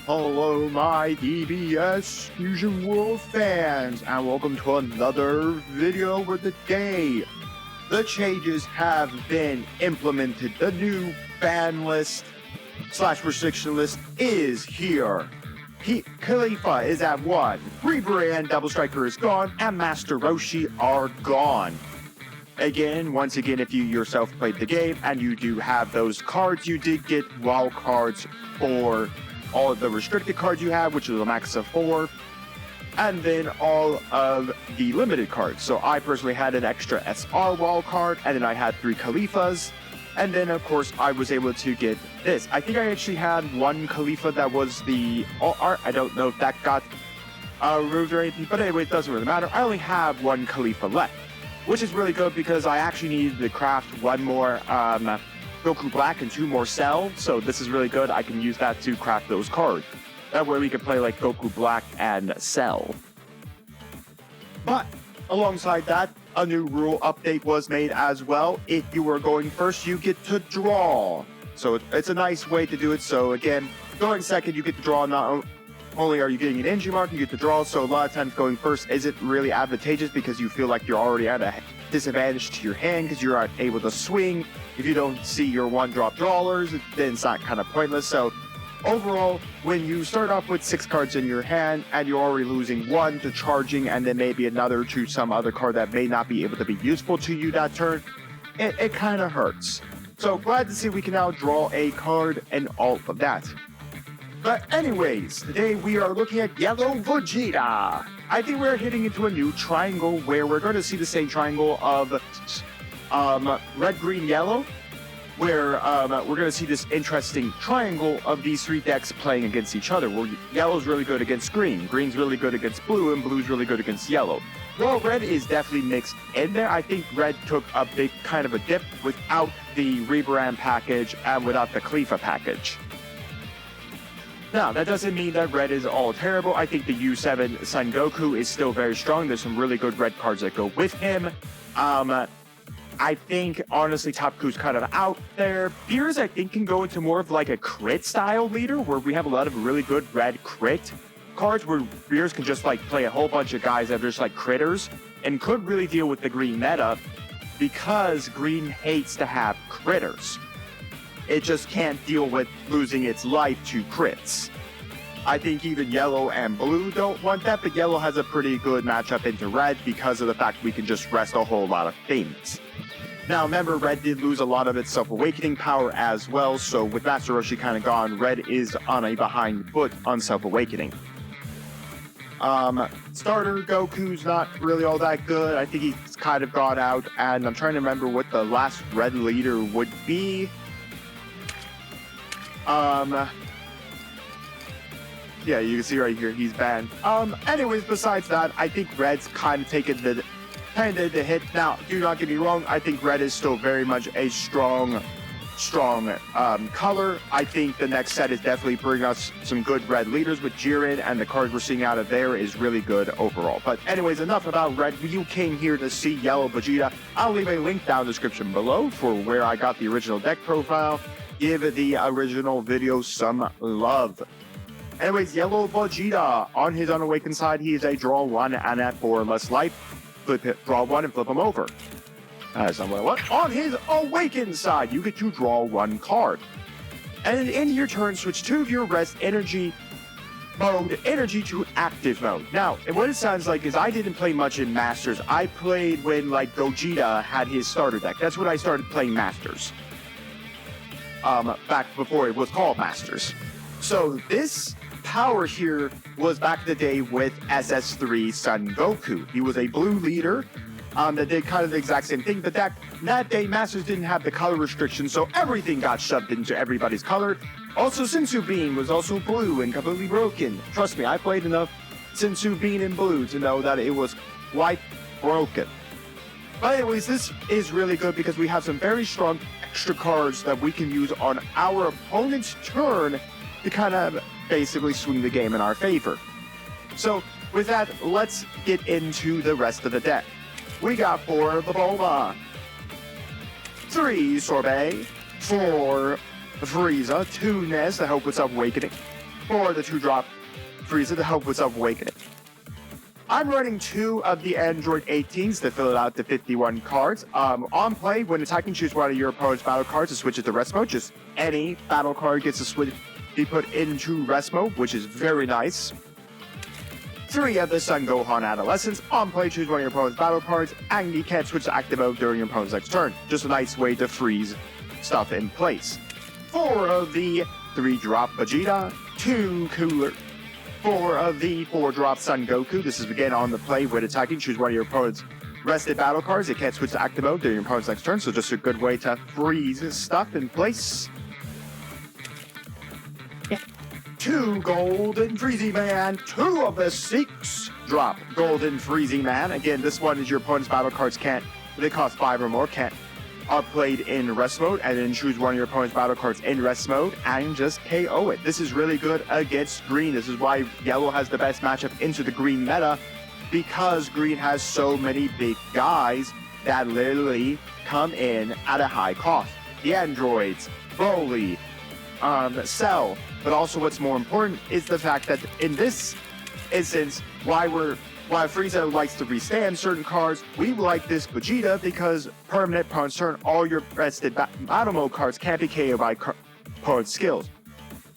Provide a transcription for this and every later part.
Hello, my DBS Fusion World fans, and welcome to another video for the day. The changes have been implemented. The new ban list / restriction list is here. Khalifa is at 1, Reaper and Double Striker is gone, and Master Roshi are gone. Once again, if you yourself played the game and you do have those cards, you did get wild cards for all of the restricted cards you have, which is a max of 4, and then all of the limited cards. So I personally had an extra SR wall card, and then I had 3 Khalifas, and then of course I was able to get this. I think I actually had one Khalifa that was the all art. I don't know if that got removed or anything, but anyway, it doesn't really matter. I only have one Khalifa left, which is really good because I actually needed to craft one more Goku Black and 2 more Cell, so this is really good. I can use that to craft those cards. That way we can play like Goku Black and Cell. But alongside that, a new rule update was made as well. If you are going first, you get to draw. So it's a nice way to do it. So again, going second, you get to draw. Not only are you getting an injury mark, you get to draw. So a lot of times going first isn't really advantageous because you feel like you're already at a disadvantage to your hand because you're not able to swing. If you don't see your 1-drop drawers, then it's not kind of pointless. So overall, when you start off with 6 cards in your hand and you're already losing 1 to charging and then maybe another to some other card that may not be able to be useful to you that turn, it kind of hurts. So glad to see we can now draw a card and all of that. But anyways, today we are looking at Yellow Vegeta. I think we're hitting into a new triangle where we're going to see the same triangle of red, green, yellow, where we're going to see this interesting triangle of these 3 decks playing against each other, where yellow's really good against green, green's really good against blue, and blue's really good against yellow. Well, red is definitely mixed in there. I think red took a big kind of a dip without the Reaper package and without the Khalifa package. Now, that doesn't mean that red is all terrible. I think the U7 Son Goku is still very strong. There's some really good red cards that go with him. I think, honestly, Topku's kind of out there. Beers, I think, can go into more of like a crit-style leader, where we have a lot of really good red crit cards, where Beers can just like play a whole bunch of guys that are just like critters, and could really deal with the green meta, because green hates to have critters. It just can't deal with losing its life to crits. I think even yellow and blue don't want that, but yellow has a pretty good matchup into red because of the fact we can just rest a whole lot of things. Now remember, red did lose a lot of its self-awakening power as well, so with Master Roshi kind of gone, red is on a behind foot on self-awakening. Starter Goku's not really all that good. I think he's kind of gone out, and I'm trying to remember what the last red leader would be. Yeah, you can see right here, he's banned. Anyways, besides that, I think red's kind of taken the hit. Now, do not get me wrong, I think red is still very much a strong color. I think the next set is definitely bringing us some good red leaders with Jiren, and the cards we're seeing out of there is really good overall. But anyways, enough about red. You came here to see Yellow Vegeta. I'll leave a link down in the description below for where I got the original deck profile. Give the original video some love. Anyways, Yellow Vegeta, on his unawakened side, he is a draw 1 and at 4 less life. Draw 1 and flip him over. On his awakened side, you get to draw 1 card. And at the end of your turn, switch 2 of your rest energy to active mode. Now, and what it sounds like is I didn't play much in Masters. I played when like Gogeta had his starter deck. That's when I started playing Masters. Back before it was called Masters. So this power here was back in the day with SS3 Son Goku. He was a blue leader that did kind of the exact same thing, but that day Masters didn't have the color restriction, so everything got shoved into everybody's color. Also, Senzu Bean was also blue and completely broken. Trust me, I played enough Senzu Bean in blue to know that it was quite broken. But anyways, this is really good because we have some very strong extra cards that we can use on our opponent's turn to kind of basically swing the game in our favor. So with that, let's get into the rest of the deck. We got 4 Bulma, 3 Sorbet, 4 Frieza, 2 Ness, I hope with self-awakening, for the 2-drop Frieza to help with self-awakening. I'm running 2 of the Android 18s to fill out the 51 cards. On play, when attacking, choose one of your opponent's battle cards to switch it to rest mode. Just any battle card gets to switch, be put into rest mode, which is very nice. 3 of the Son Gohan Adolescents. On play, choose one of your opponent's battle cards, and you can't switch to active mode during your opponent's next turn. Just a nice way to freeze stuff in place. 4 of the 3-drop Vegeta, 2 Cooler. 4 of the 4-drop Son Goku. This is again on the play when attacking. Choose one of your opponent's rested battle cards. It can't switch to active mode during your opponent's next turn, so just a good way to freeze stuff in place. 2 Golden Freezy Man. 2 of the 6-drop Golden Freezy Man. Again, this one is your opponent's battle cards they cost 5 or more, are played in rest mode, and then choose one of your opponent's battle cards in rest mode and just KO it. This is really good against green. This is why yellow has the best matchup into the green meta, because green has so many big guys that literally come in at a high cost. The androids, Broly, Cell, but also what's more important is the fact that in this instance, why Frieza likes to restand certain cards, we like this Vegeta because permanent opponent's turn, all your rested battle mode cards can't be KO'd by opponent's skills.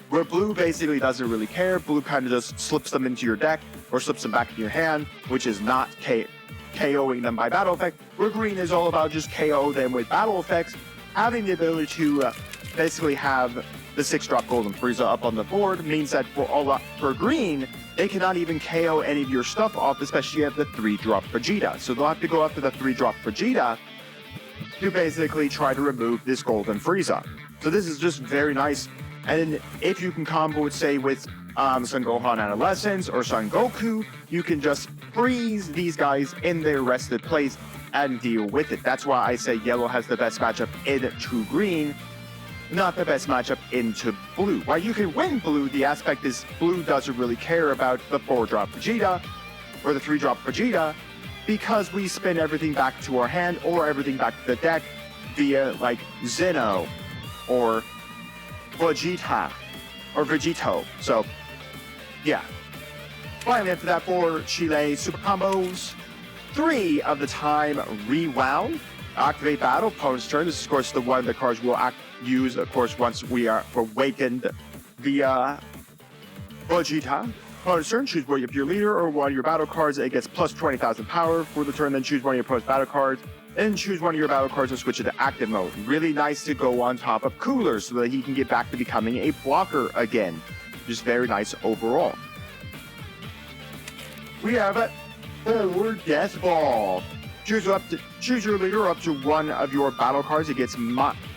Where blue basically doesn't really care, blue kind of just slips them into your deck or slips them back in your hand, which is not KOing them by battle effect. Where green is all about just KO them with battle effects, having the ability to basically have the 6-drop Golden Frieza up on the board means that for green, they cannot even KO any of your stuff off, especially if you have the 3-drop Vegeta. So they'll have to go after the 3-drop Vegeta to basically try to remove this Golden Frieza. So this is just very nice. And if you can combo it, say, with Son Gohan Adolescents or Son Goku, you can just freeze these guys in their rested place and deal with it. That's why I say yellow has the best matchup into green, not the best matchup into blue. While you can win blue, the aspect is blue doesn't really care about the 4-drop Vegeta or the 3-drop Vegeta, because we spin everything back to our hand or everything back to the deck via like Zeno or Vegeta or Vegeto. So yeah. Finally, after that, 4 Chile super combos. 3 of the time rewound. Activate battle, opponent's turn. This is, of course, the one the cards will use, of course, once we are awakened via Vegeta. Opponent's turn, choose one of your leader or one of your battle cards. It gets plus 20,000 power for the turn. Then choose one of your opponent's battle cards. Then choose one of your battle cards and switch it to active mode. Really nice to go on top of Cooler so that he can get back to becoming a blocker again. Just very nice overall. We have a forward Death Ball. Choose your leader up to one of your battle cards. It gets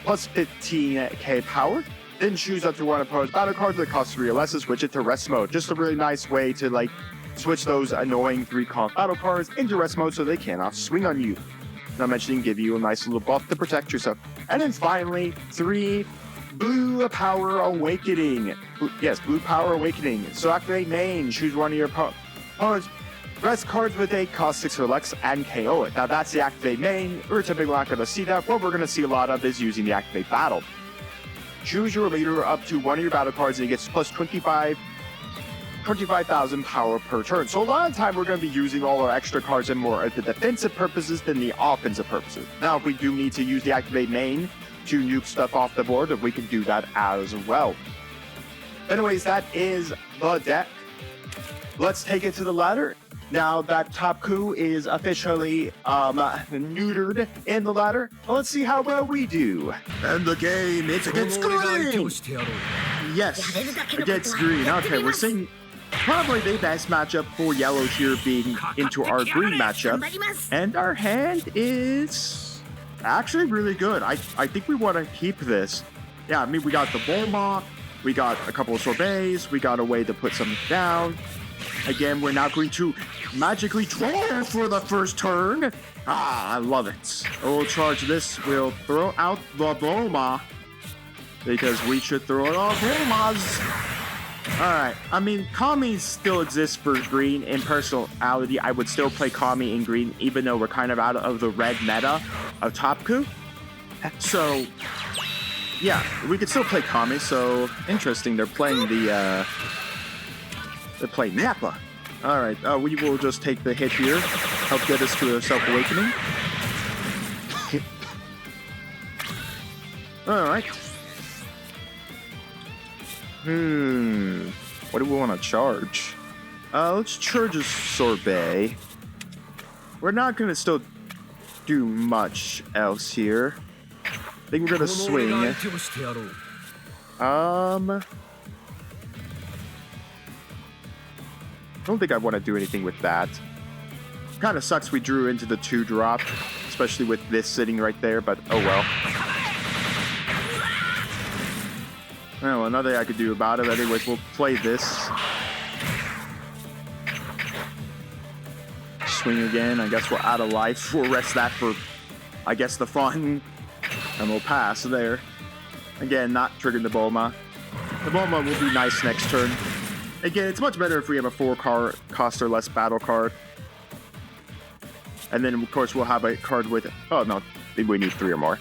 plus 15k power. Then choose up to one opponent's battle cards that costs 3 or less and switch it to rest mode. Just a really nice way to like switch those annoying 3-cost battle cards into rest mode so they cannot swing on you. Not mentioning give you a nice little buff to protect yourself. And then finally, 3 Blue Power Awakening. Yes, Blue Power Awakening. So activate main, choose one of your opponent's rest cards with a cost 6 or less and KO it. Now that's the activate main. We're typically not going to see that. What we're going to see a lot of is using the activate battle. Choose your leader up to one of your battle cards and it gets plus 25,000 power per turn. So a lot of the time we're going to be using all our extra cards in more of the defensive purposes than the offensive purposes. Now if we do need to use the activate main to nuke stuff off the board, we can do that as well. Anyways, that is the deck. Let's take it to the ladder. Now that Top Coup is officially neutered in the ladder, let's see how well we do. And the game, it's against green! Yes, against green. Okay, we're seeing probably the best matchup for yellow here being into our green matchup. And our hand is actually really good. I think we want to keep this. Yeah, I mean, we got the Bulma, we got a couple of sorbets, we got a way to put some down. Again, we're not going to magically draw for the first turn. Ah, I love it. We'll charge this. We'll throw out the Bulma because we should throw it all Bulmas. Alright, I mean, Kami still exists for green. In personality, I would still play Kami in green, even though we're kind of out of the red meta of Top Coup. So, yeah, we could still play Kami. So, interesting, they're playing the They're playing Nappa. Alright, we will just take the hit here. Help get us to a self-awakening. Alright. What do we want to charge? Let's charge a sorbet. We're not gonna still do much else here. I think we're gonna swing. I don't think I want to do anything with that. Kind of sucks we drew into the 2-drop, especially with this sitting right there, but oh well. Well, nothing I could do about it. Anyways, we'll play this. Swing again. I guess we're out of life. We'll rest that for, I guess, the fun. And we'll pass there. Again, not triggering the Bulma. The Bulma will be nice next turn. Again, it's much better if we have a 4-cost or less battle card. And then, of course, we'll have a card with... Oh, no. We need 3 or more.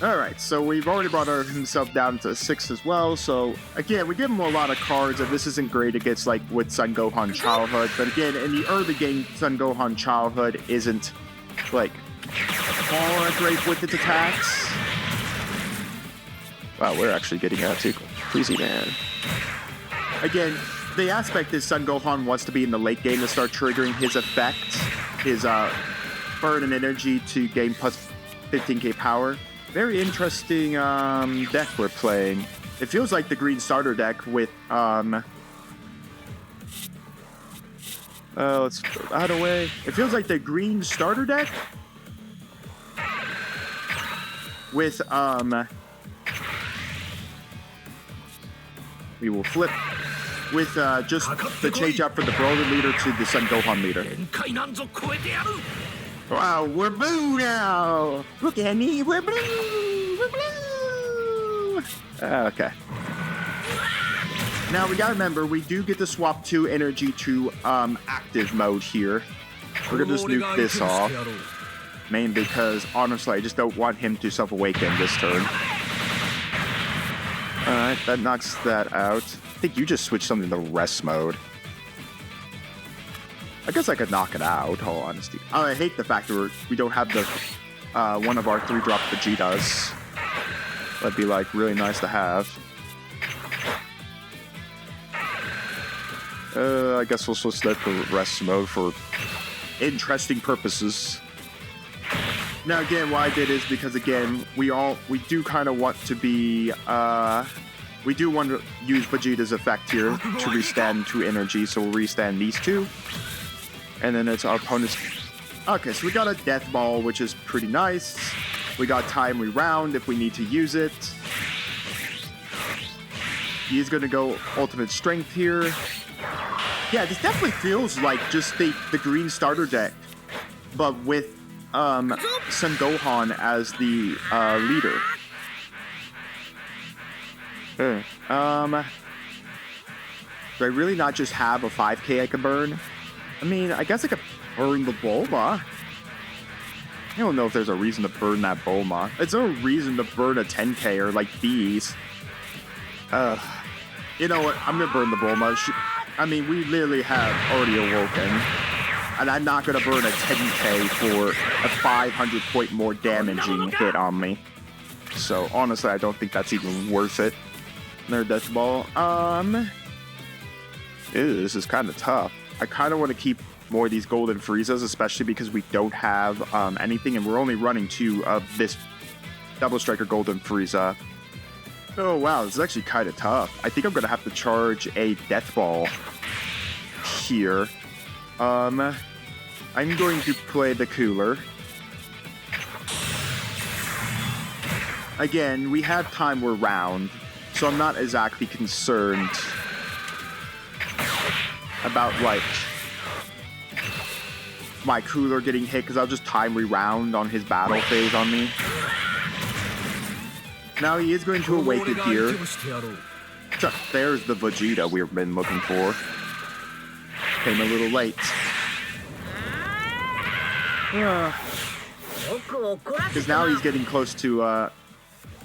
Alright, so we've already brought himself down to 6 as well. So, again, we give him a lot of cards. And this isn't great against, like, with Son Gohan Childhood. But again, in the early game, Son Gohan Childhood isn't, like, all great with its attacks. Wow, we're actually getting out too crazy, man. Again, the aspect is Son Gohan wants to be in the late game to start triggering his effect, his burn and energy to gain plus 15k power. Very interesting deck we're playing. It feels like the green starter deck with let's throw that away. It feels like the green starter deck with we will flip with just the change up from the Broly leader to the Son Gohan leader. Wow, we're blue now! Look at me, we're blue! We're blue! Okay. Now we gotta remember, we do get to swap 2 energy to active mode here. We're gonna just nuke this off. Mainly because, honestly, I just don't want him to self-awaken this turn. Alright, that knocks that out. I think you just switched something to rest mode. I guess I could knock it out, all honesty. I hate the fact that we don't have the one of our 3-drop Vegetas. That'd be like really nice to have. I guess we'll switch that to rest mode for interesting purposes. Now again, why I did is because again, we do kind of want to be we do want to use Vegeta's effect here to restand 2 energy, so we'll restand these 2. And then it's our opponent's... Okay, so we got a Death Ball, which is pretty nice. We got Time Reround if we need to use it. He's going to go Ultimate Strength here. Yeah, this definitely feels like just the green starter deck, but with Son Gohan as the leader. Do I really not just have a 5k I can burn? I mean, I guess I could burn the Bulma. I don't know if there's a reason to burn that Bulma. It's no reason to burn a 10k or like these. You know what? I'm gonna burn the Bulma. I mean, we literally have already awoken. And I'm not gonna burn a 10k for a 500 point more damaging hit on me. So honestly, I don't think that's even worth it. Another Death Ball. Ew, this is kind of tough. I kind of want to keep more of these Golden Friezas, especially because we don't have anything, and we're only running 2 of this Double Striker Golden Frieza. Oh wow, this is actually kind of tough. I think I'm gonna have to charge a Death Ball here. I'm going to play the Cooler. Again, we have time, we're round, so I'm not exactly concerned about, like, my Cooler getting hit, because I'll just time reround on his battle phase on me. Now he is going to awaken here. So, there's the Vegeta we've been looking for. Came a little late. Because now he's getting close to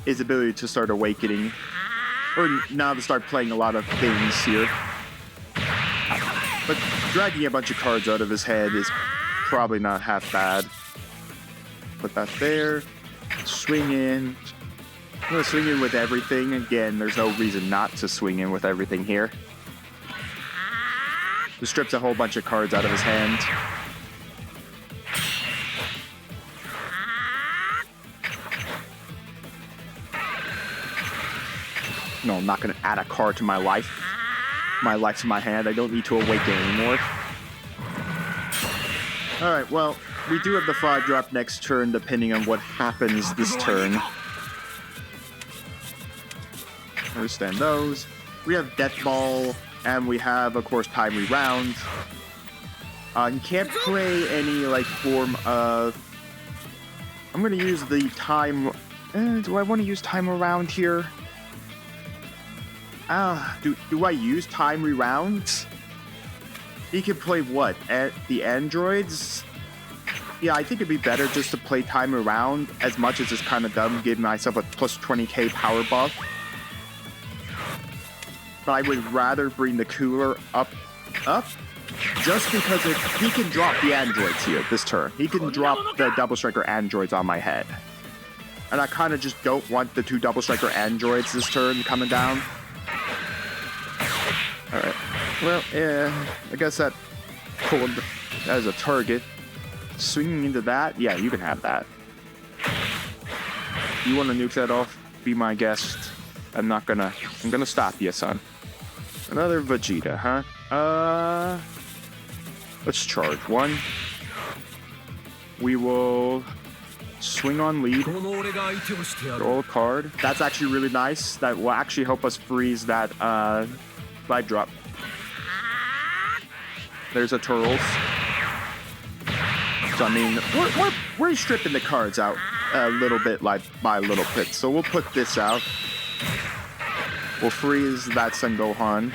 his ability to start awakening. Or now to start playing a lot of things here. But dragging a bunch of cards out of his head is probably not half bad. Put that there. Swing in. I'm going to swing in with everything. Again, there's no reason not to swing in with everything here. Just strips a whole bunch of cards out of his hand. No, I'm not going to add a card to my life. My life's in my hand. I don't need to awaken anymore. Alright, well, we do have the 5-drop next turn, depending on what happens this turn. Understand those. We have Death Ball, and we have, of course, Time Reround. You can't play any, like, form of... I'm going to use the Time... do I want to use Time Around here? Do I use Time Reround? He can play what? The androids? Yeah, I think it'd be better just to play Time Around, as much as it's kind of dumb, give myself a plus 20k power buff. But I would rather bring the cooler up, just because he can drop the androids here this turn. He can drop the Double Striker androids on my head. And I kind of just don't want the 2 Double Striker androids this turn coming down. Alright, well, yeah, I guess that pulled as a target. Swinging into that? Yeah, you can have that. You want to nuke that off? Be my guest. I'm gonna stop you, son. Another Vegeta, huh? Let's charge 1. We will swing on lead. Roll a card. That's actually really nice. That will actually help us freeze that, 5-drop. There's a Turtles. So I mean, we're stripping the cards out a little bit, like by a little bit. So we'll put this out. We'll freeze that Son Gohan.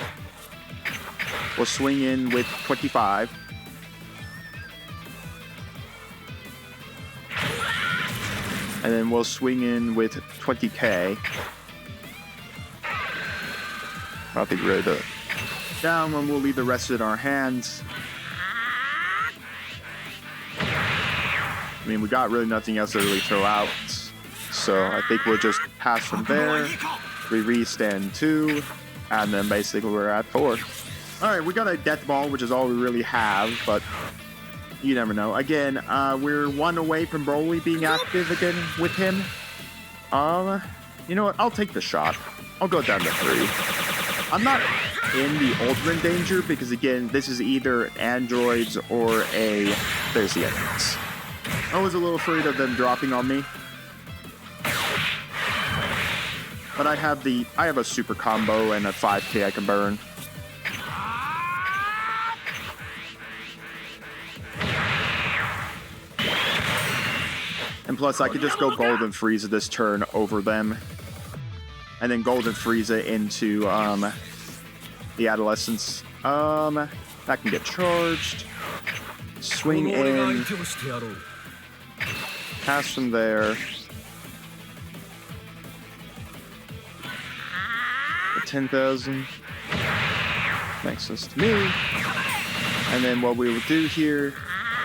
We'll swing in with 25. And then we'll swing in with 20k. I don't think really the down one. We'll leave the rest in our hands. I mean, we got really nothing else to really throw out. So I think we'll just pass from there. We restand 2. And then basically we're at 4. Alright, we got a Death Ball, which is all we really have. But you never know. Again, we're 1 away from Broly being active again with him. You know what? I'll take the shot. I'll go down to 3. I'm not in the ultimate danger because, again, this is either androids or there's the enemies. I was a little afraid of them dropping on me. But I have a super combo and a 5k I can burn. And plus, I could just go Golden Frieza this turn over them. And then Golden Frieza into the Adolescents. That can get charged. Swing in. Pass from there. 10,000. Makes sense to me. And then what we will do here.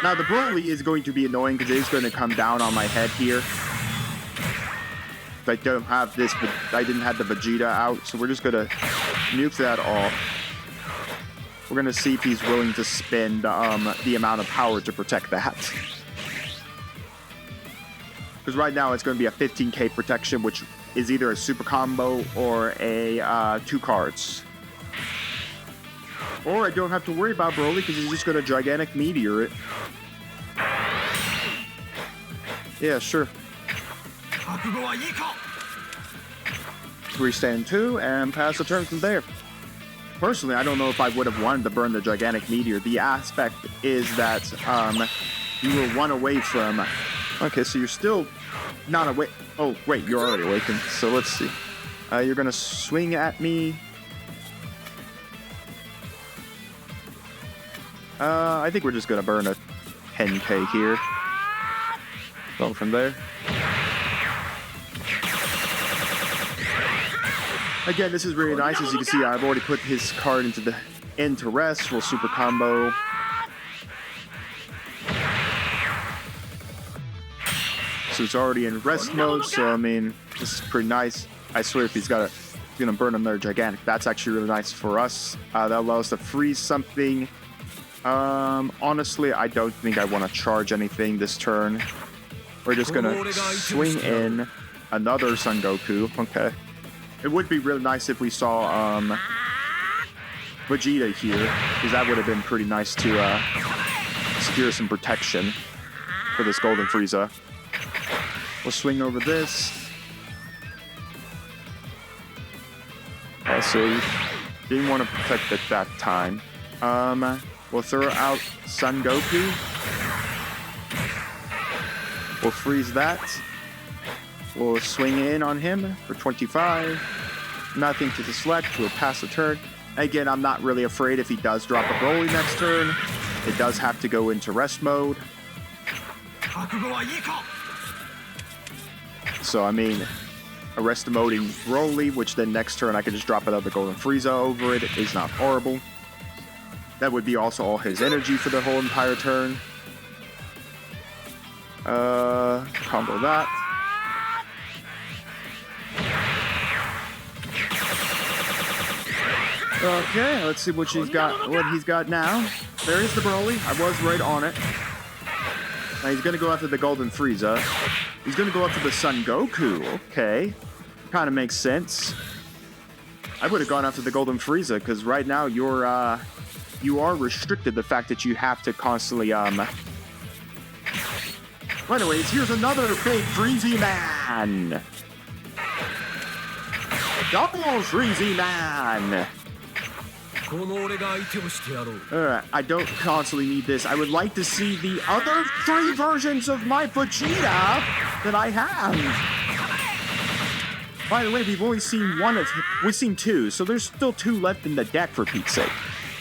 Now the Broly is going to be annoying because it is going to come down on my head here. I don't have this, but I didn't have the Vegeta out, so we're just gonna nuke that off. We're gonna see if he's willing to spend the amount of power to protect that. Because right now it's gonna be a 15k protection, which is either a super combo or a 2 cards. Or I don't have to worry about Broly because he's just gonna gigantic meteor it. Yeah, sure. Restand 2 and pass the turn from there. Personally, I don't know if I would have wanted to burn the gigantic meteor. The aspect is that you were 1 away from. Okay, so you're still not away. Oh wait, you're already awakened. So let's see. You're gonna swing at me. I think we're just gonna burn a 10k here. Go from there. Again, this is really nice. As you can see, I've already put his card into rest. We'll super combo. So it's already in rest mode, so I mean, this is pretty nice. I swear if he's gonna burn another gigantic, that's actually really nice for us. That allows us to freeze something. Honestly, I don't think I want to charge anything this turn. We're just gonna swing in another Son Goku. Okay. It would be really nice if we saw Vegeta here, because that would have been pretty nice to secure some protection for this Golden Frieza. We'll swing over this. Also, didn't want to protect at that time. We'll throw out Son Goku. We'll freeze that. We'll swing in on him for 25. Nothing to select. We'll pass the turn. Again, I'm not really afraid if he does drop a Broly next turn. It does have to go into rest mode. So, I mean, a rest emoting Broly, which then next turn I could just drop another Golden Frieza over it, is not horrible. That would be also all his energy for the whole entire turn. Combo that. Okay, let's see what he's got now. There is the Broly. I was right on it. Now he's gonna go after the Golden Frieza. He's gonna go after the Son Goku. Okay, kind of makes sense. I would have gone after the Golden Frieza because right now you are restricted the fact that you have to constantly Well, anyways, here's another big Freezy Man. Double Freezy Man. Alright, I don't constantly need this. I would like to see the other 3 versions of my Vegeta that I have. By the way, we've only seen we've seen 2, so there's still 2 left in the deck for Pete's sake.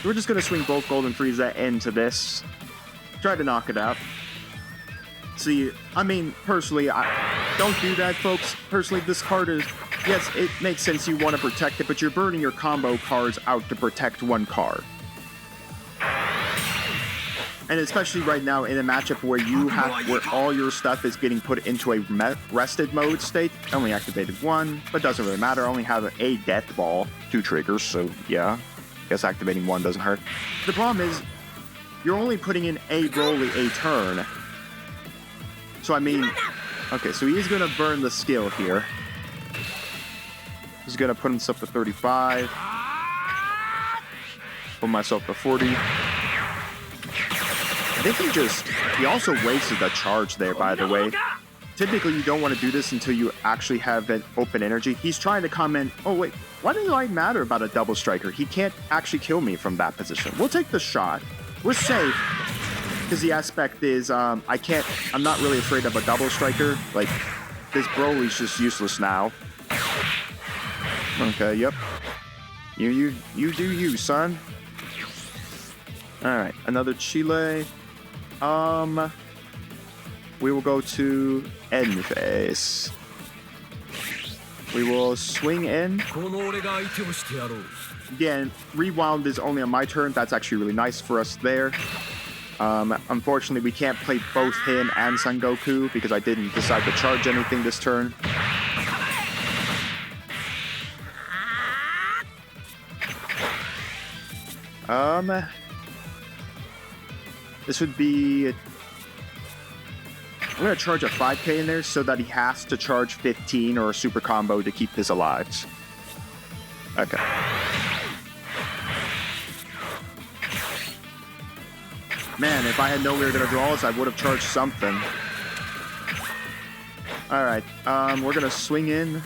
We're just gonna swing both Golden Frieza into this. Try to knock it out. See, I mean, personally, I don't do that, folks. Personally, this card is... Yes, it makes sense you want to protect it, but you're burning your combo cards out to protect one card. And especially right now in a matchup where where all your stuff is getting put into a rested mode state. I only activated 1, but doesn't really matter. I only have a Death Ball, 2 triggers, so yeah. Guess activating 1 doesn't hurt. The problem is, you're only putting in a Broly a turn. So I mean, okay, so he's gonna burn the skill here. He's gonna put himself to 35. Put myself to 40. I think he also wasted a charge there, by the way. Typically, you don't want to do this until you actually have an open energy. He's trying to comment, oh wait, why does it matter about a double striker? He can't actually kill me from that position. We'll take the shot. We're safe. Because the aspect is, I'm not really afraid of a double striker. Like, this Broly's just useless now. Okay, yep. You do you, son. Alright, another Chile. We will go to end phase. We will swing in. Again, rewound is only on my turn. That's actually really nice for us there. Unfortunately, we can't play both him and Son Goku because I didn't decide to charge anything this turn. This would be... I'm going to charge a 5k in there so that he has to charge 15 or a super combo to keep this alive. Okay. Man, if I had known we were going to draw this, I would have charged something. Alright, we're going to swing in.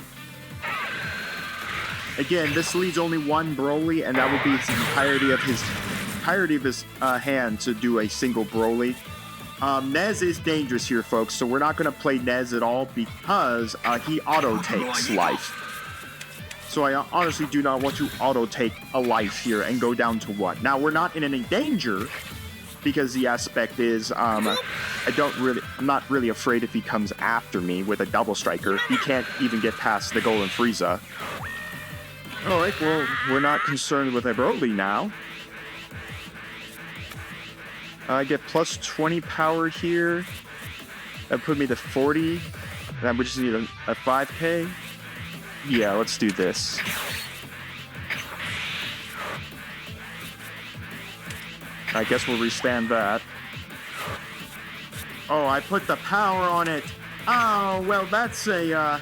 Again, this leaves only 1 Broly, and that would be the entirety of his hand to do a single Broly. Nez is dangerous here, folks, so we're not going to play Nez at all because he auto-takes life. So I honestly do not want to auto-take a life here and go down to 1. Now, we're not in any danger because the aspect is, I'm not really afraid if he comes after me with a double striker. He can't even get past the Golden Frieza. Alright, well, we're not concerned with a Broly now. I get plus 20 power here. That put me to 40. And we just need a 5k. Yeah, let's do this. I guess we'll restand that. Oh, I put the power on it. Oh, well, that's a,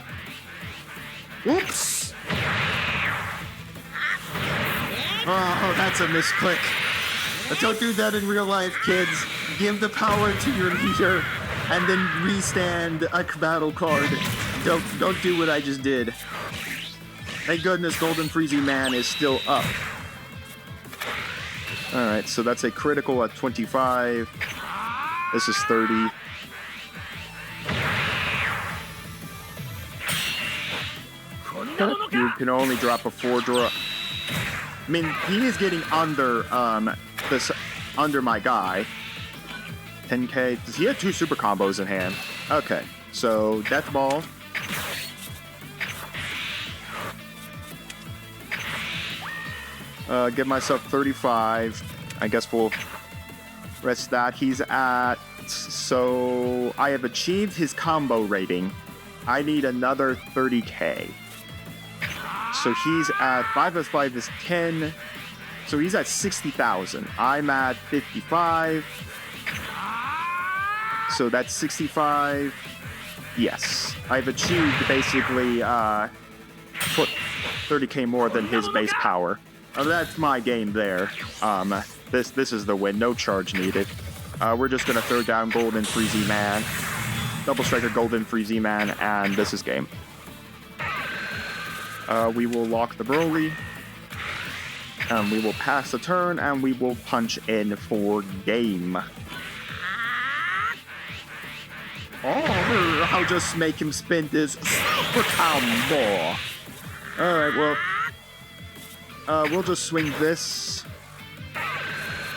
whoops. Oh, that's a misclick. Don't do that in real life, kids. Give the power to your leader and then restand a battle card. Don't do what I just did. Thank goodness Golden Freezy Man is still up. Alright, so that's a critical at 25. This is 30. You can only drop a 4-draw. I mean, he is getting under under my guy. 10k. Does he have 2 super combos in hand? Okay, so Death Ball. Give myself 35. I guess we'll rest that. He's at... So I have achieved his combo rating. I need another 30k. So he's at 5 plus 5 is 10. So he's at 60,000. I'm at 55. So that's 65. Yes. I've achieved basically put 30k more than his base power. That's my game there. This is the win. No charge needed. We're just gonna throw down Golden Freezy Man. Double Striker Golden Freezy Man, and this is game. We will lock the Broly. We will pass the turn, and we will punch in for game. Oh, I'll just make him spin this super combo. Alright, well... we'll just swing this.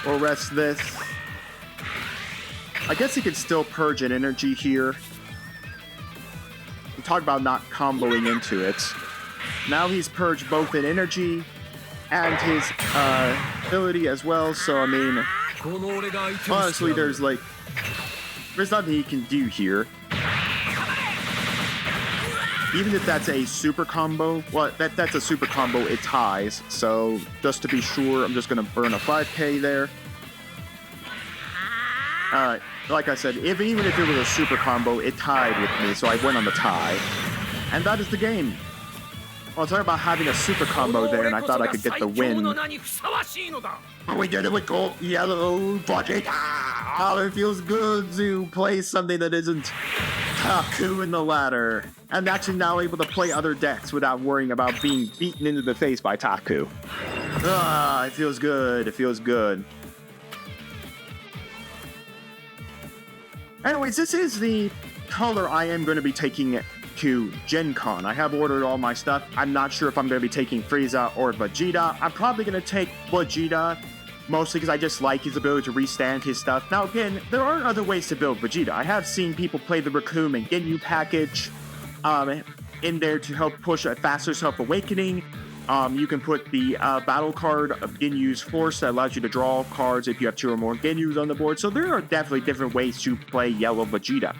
Or rest this. I guess he could still purge an energy here. We talked about not comboing into it. Now he's purged both in energy and his ability as well, so I mean... Honestly, there's nothing he can do here. Even if that's a super combo, well, that's a super combo, it ties. So, just to be sure, I'm just going to burn a 5k there. Alright, like I said, even if it was a super combo, it tied with me, so I went on the tie. And that is the game. Well, talk about having a super combo there, and I thought I could get the win. We did it with gold, yellow, Vegeta. Oh, it feels good to play something that isn't Taku in the ladder. I'm actually now able to play other decks without worrying about being beaten into the face by Taku. Ah, it feels good. It feels good. Anyways, this is the color I am going to be taking to Gen Con. I have ordered all my stuff. I'm not sure if I'm going to be taking Frieza or Vegeta. I'm probably going to take Vegeta, mostly because I just like his ability to restand his stuff. Now again, there are other ways to build Vegeta. I have seen people play the Recoome and Ginyu package in there to help push a faster self-awakening. You can put the battle card of Ginyu's Force that allows you to draw cards if you have 2 or more Ginyus on the board. So there are definitely different ways to play Yellow Vegeta.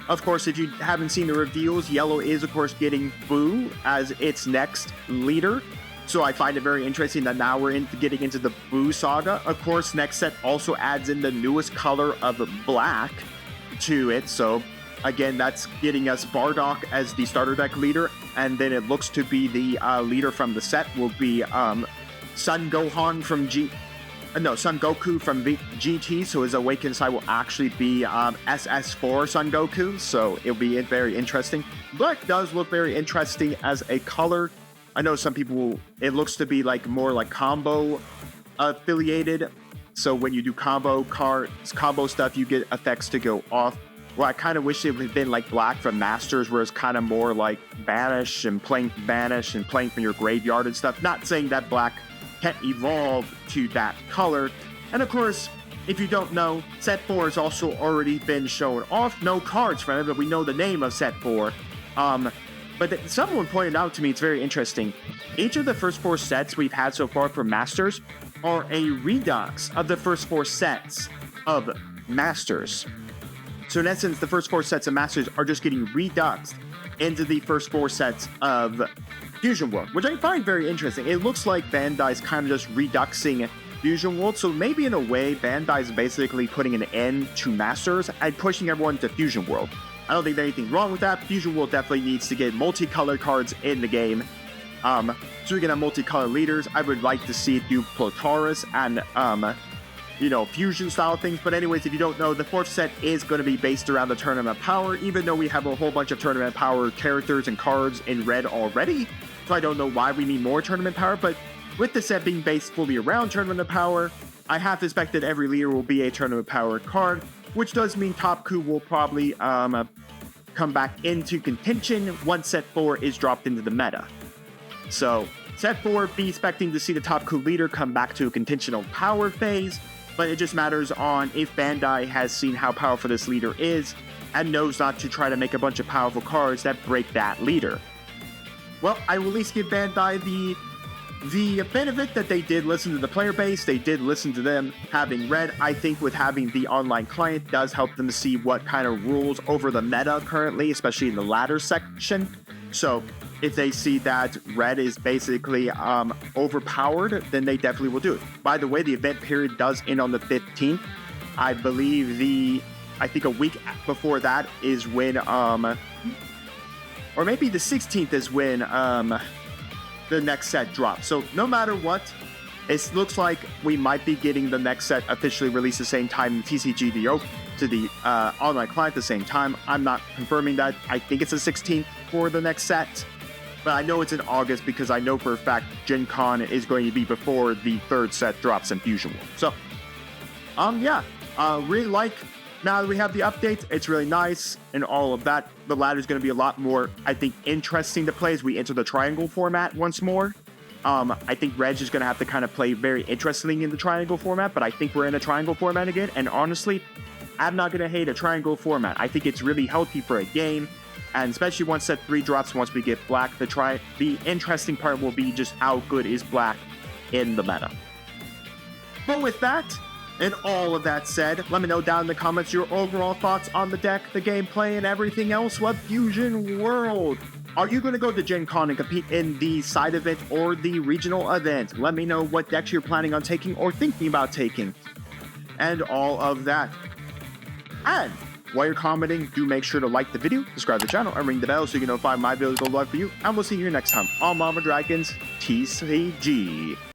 Of course, if you haven't seen the reveals, Yellow is, of course, getting Buu as its next leader. So I find it very interesting that now we're getting into the Buu saga. Of course, next set also adds in the newest color of black to it. So, again, that's getting us Bardock as the starter deck leader. And then it looks to be the leader from the set will be Son Gohan from Son Goku from GT, so his awakened side will actually be SS4 Son Goku, so it'll be very interesting. Black does look very interesting as a color. I know some people, it looks to be more like combo affiliated, so when you do combo stuff, you get effects to go off. Well, I kind of wish it would have been like Black from Masters, where it's kind of more like Banish and playing from your graveyard and stuff. Not saying that Black can't evolve to that color. And of course, if you don't know, set 4 has also already been shown off. No cards from it, but we know the name of set 4. But someone pointed out to me, it's very interesting. Each of the first 4 sets we've had so far for Masters are a redux of the first 4 sets of Masters. So in essence, the first 4 sets of Masters are just getting reduxed into the first 4 sets of Fusion World, which I find very interesting. It looks like Bandai's kind of just reduxing Fusion World, so maybe in a way, Bandai's basically putting an end to Masters and pushing everyone to Fusion World. I don't think there's anything wrong with that. Fusion World definitely needs to get multicolored cards in the game. So we can have multicolored leaders. I would like to see it do Plotaurus and, fusion style things. But anyways, if you don't know, the 4th set is going to be based around the Tournament Power, even though we have a whole bunch of Tournament Power characters and cards in red already. So I don't know why we need more Tournament Power, but with the set being based fully around Tournament Power, I have to expect that every leader will be a Tournament Power card, which does mean 𝐒𝐓𝐾 will probably come back into contention once set 4 is dropped into the meta. So, set 4, be expecting to see the 𝐒𝐓𝐾 leader come back to a contentional power phase, but it just matters on if Bandai has seen how powerful this leader is and knows not to try to make a bunch of powerful cards that break that leader. Well, I will at least give Bandai the benefit that they did listen to the player base, they did listen to them having red. I think with having the online client does help them to see what kind of rules over the meta currently, especially in the ladder section. So if they see that red is basically overpowered, then they definitely will do it. By the way, the event period does end on the 15th. I believe I think a week before that is when, or maybe the 16th is when the next set drops. So no matter what, it looks like we might be getting the next set officially released the same time in TCGDO to the online client at the same time. I'm not confirming that. I think it's the 16th for the next set, but I know it's in August because I know for a fact Gen Con is going to be before the 3rd set drops in Fusion World. So, really like, now that we have the updates, it's really nice and all of that. The ladder is going to be a lot more, I think, interesting to play as we enter the triangle format once more. I think Reg is going to have to kind of play very interestingly in the triangle format, but I think we're in a triangle format again, and honestly, I'm not going to hate a triangle format. I think it's really healthy for a game, and especially once set 3 drops, once we get black, the interesting part will be just how good is black in the meta. But with that, and all of that said, let me know down in the comments your overall thoughts on the deck, the gameplay, and everything else with Fusion World. Are you going to go to Gen Con and compete in the side event or the regional event? Let me know what decks you're planning on taking or thinking about taking, and all of that. And while you're commenting, do make sure to like the video, subscribe to the channel, and ring the bell so you can notify my videos go live for you. And we'll see you next time on Mama Dragons TCG.